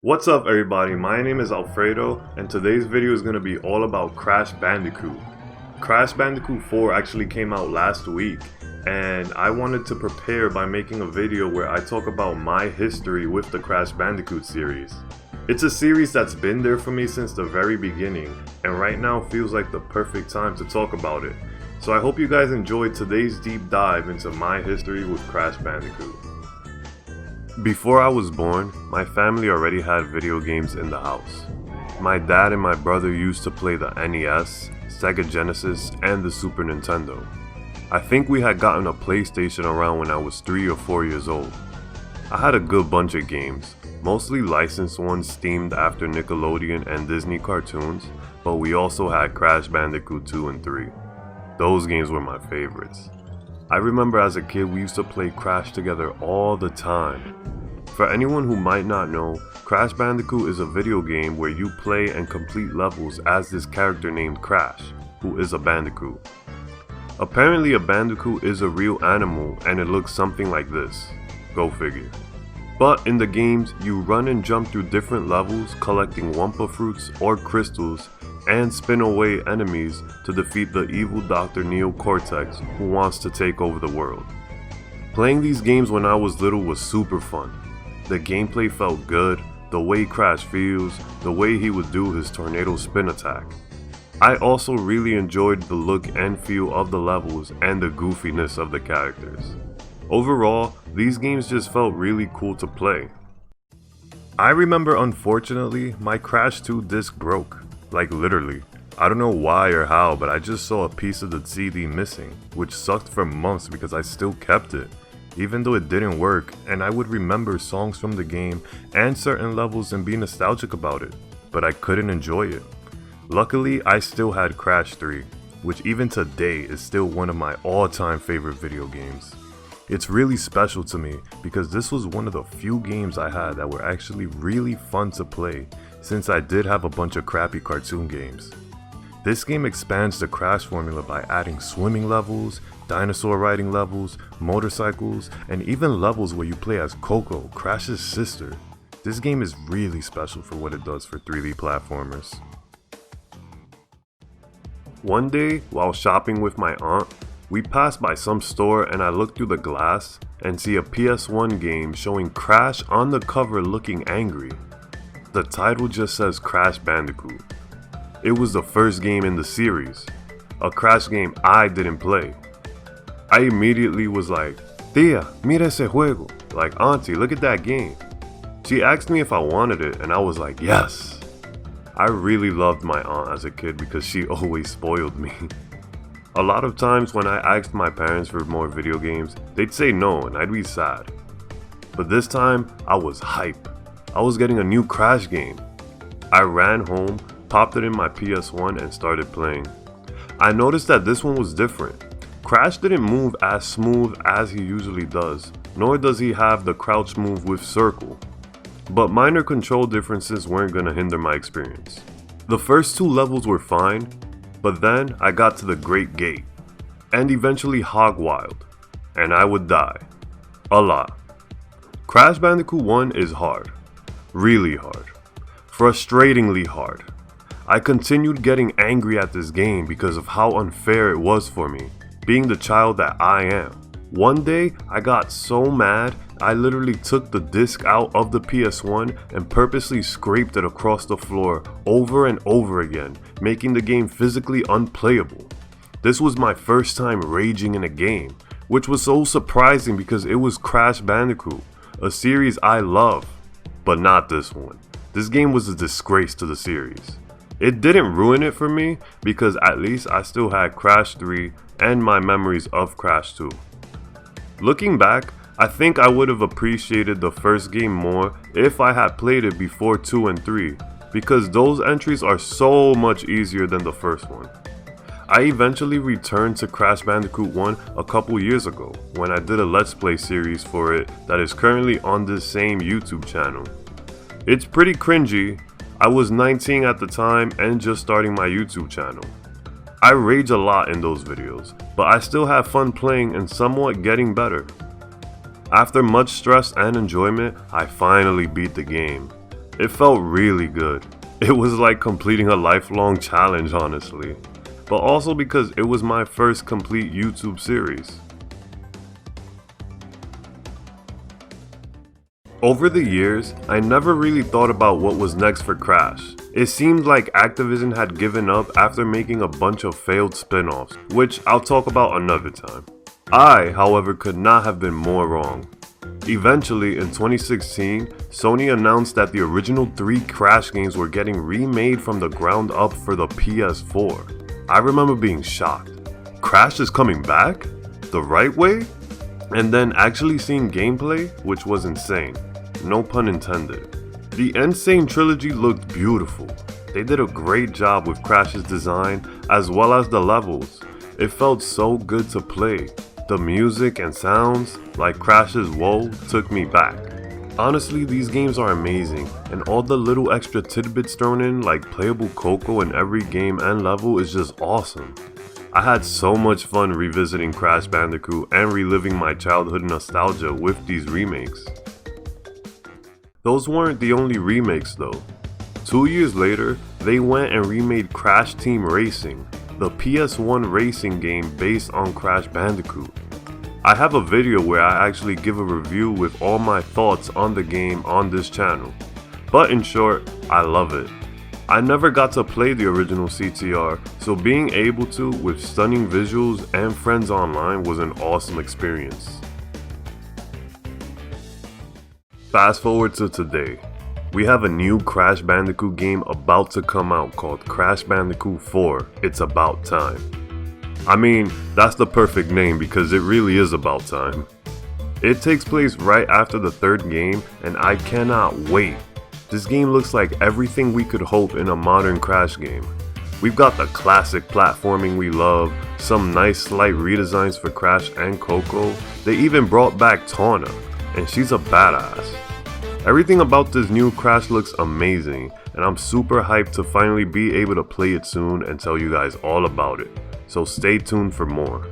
What's up everybody, my name is Alfredo and today's video is going to be all about Crash Bandicoot. Crash Bandicoot 4 actually came out last week and I wanted to prepare by making a video where I talk about my history with the Crash Bandicoot series. It's a series that's been there for me since the very beginning and right now feels like the perfect time to talk about it. So I hope you guys enjoyed today's deep dive into my history with Crash Bandicoot. Before I was born, my family already had video games in the house. My dad and my brother used to play the NES, Sega Genesis, and the Super Nintendo. I think we had gotten a PlayStation around when I was 3 or 4 years old. I had a good bunch of games, mostly licensed ones themed after Nickelodeon and Disney cartoons, but we also had Crash Bandicoot 2 and 3. Those games were my favorites. I remember as a kid we used to play Crash together all the time. For anyone who might not know, Crash Bandicoot is a video game where you play and complete levels as this character named Crash, who is a bandicoot. Apparently a bandicoot is a real animal and it looks something like this. Go figure. But in the games, you run and jump through different levels collecting Wumpa fruits or crystals and spin away enemies to defeat the evil Dr. Neo Cortex who wants to take over the world. Playing these games when I was little was super fun. The gameplay felt good, the way Crash feels, the way he would do his tornado spin attack. I also really enjoyed the look and feel of the levels and the goofiness of the characters. Overall, these games just felt really cool to play. I remember unfortunately my Crash 2 disc broke. Like literally. I don't know why or how, but I just saw a piece of the CD missing, which sucked for months because I still kept it, even though it didn't work, and I would remember songs from the game and certain levels and be nostalgic about it, but I couldn't enjoy it. Luckily, I still had Crash 3, which even today is still one of my all-time favorite video games. It's really special to me because this was one of the few games I had that were actually really fun to play, since I did have a bunch of crappy cartoon games. This game expands the Crash formula by adding swimming levels, dinosaur riding levels, motorcycles, and even levels where you play as Coco, Crash's sister. This game is really special for what it does for 3D platformers. One day, while shopping with my aunt, we passed by some store and I looked through the glass and see a PS1 game showing Crash on the cover looking angry. The title just says Crash Bandicoot. It was the first game in the series, a Crash game I didn't play. I immediately was like, "Tia, mira ese juego," like auntie, look at that game. She asked me if I wanted it and I was like, yes. I really loved my aunt as a kid because she always spoiled me. A lot of times when I asked my parents for more video games, they'd say no and I'd be sad. But this time, I was hype. I was getting a new Crash game. I ran home, popped it in my PS1 and started playing. I noticed that this one was different. Crash didn't move as smooth as he usually does, nor does he have the crouch move with circle. But minor control differences weren't gonna hinder my experience. The first two levels were fine, but then I got to the Great Gate, and eventually Hog Wild, and I would die. A lot. Crash Bandicoot 1 is hard. Really hard. Frustratingly hard. I continued getting angry at this game because of how unfair it was for me, being the child that I am. One day, I got so mad, I literally took the disc out of the PS1 and purposely scraped it across the floor over and over again, making the game physically unplayable. This was my first time raging in a game, which was so surprising because it was Crash Bandicoot, a series I love. But not this one. This game was a disgrace to the series. It didn't ruin it for me because at least I still had Crash 3 and my memories of Crash 2. Looking back, I think I would have appreciated the first game more if I had played it before 2 and 3 because those entries are so much easier than the first one. I eventually returned to Crash Bandicoot 1 a couple years ago when I did a Let's Play series for it that is currently on this same YouTube channel. It's pretty cringy. I was 19 at the time and just starting my YouTube channel. I rage a lot in those videos, but I still have fun playing and somewhat getting better. After much stress and enjoyment, I finally beat the game. It felt really good. It was like completing a lifelong challenge, honestly. But also because it was my first complete YouTube series. Over the years, I never really thought about what was next for Crash. It seemed like Activision had given up after making a bunch of failed spin-offs, which I'll talk about another time. I, however, could not have been more wrong. Eventually, in 2016, Sony announced that the original 3 Crash games were getting remade from the ground up for the PS4. I remember being shocked. Crash is coming back? The right way? And then actually seeing gameplay, which was insane. No pun intended. The Insane trilogy looked beautiful. They did a great job with Crash's design as well as the levels. It felt so good to play. The music and sounds, like Crash's Whoa, took me back. Honestly, these games are amazing, and all the little extra tidbits thrown in, like playable Coco in every game and level, is just awesome. I had so much fun revisiting Crash Bandicoot and reliving my childhood nostalgia with these remakes. Those weren't the only remakes though. 2 years later, they went and remade Crash Team Racing, the PS1 racing game based on Crash Bandicoot. I have a video where I actually give a review with all my thoughts on the game on this channel. But in short, I love it. I never got to play the original CTR, so being able to with stunning visuals and friends online was an awesome experience. Fast forward to today. We have a new Crash Bandicoot game about to come out called Crash Bandicoot 4, It's About Time. I mean, that's the perfect name because it really is about time. It takes place right after the 3rd game and I cannot wait. This game looks like everything we could hope in a modern Crash game. We've got the classic platforming we love, some nice slight redesigns for Crash and Coco. They even brought back Tawna, and she's a badass. Everything about this new Crash looks amazing, and I'm super hyped to finally be able to play it soon and tell you guys all about it. So stay tuned for more.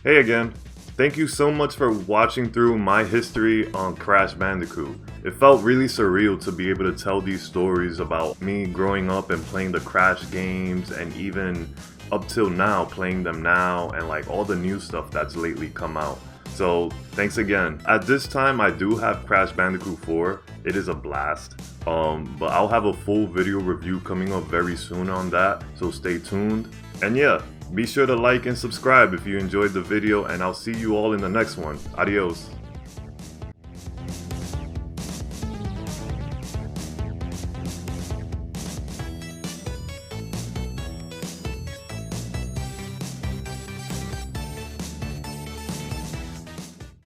Hey again. Thank you so much for watching through my history on Crash Bandicoot. It felt really surreal to be able to tell these stories about me growing up and playing the Crash games, and even up till now playing them now, and like all the new stuff that's lately come out. So thanks again. At this time I do have Crash Bandicoot 4. It is a blast. But I'll have a full video review coming up very soon on that, so stay tuned. And yeah, be sure to like and subscribe if you enjoyed the video, and I'll see you all in the next one. Adios.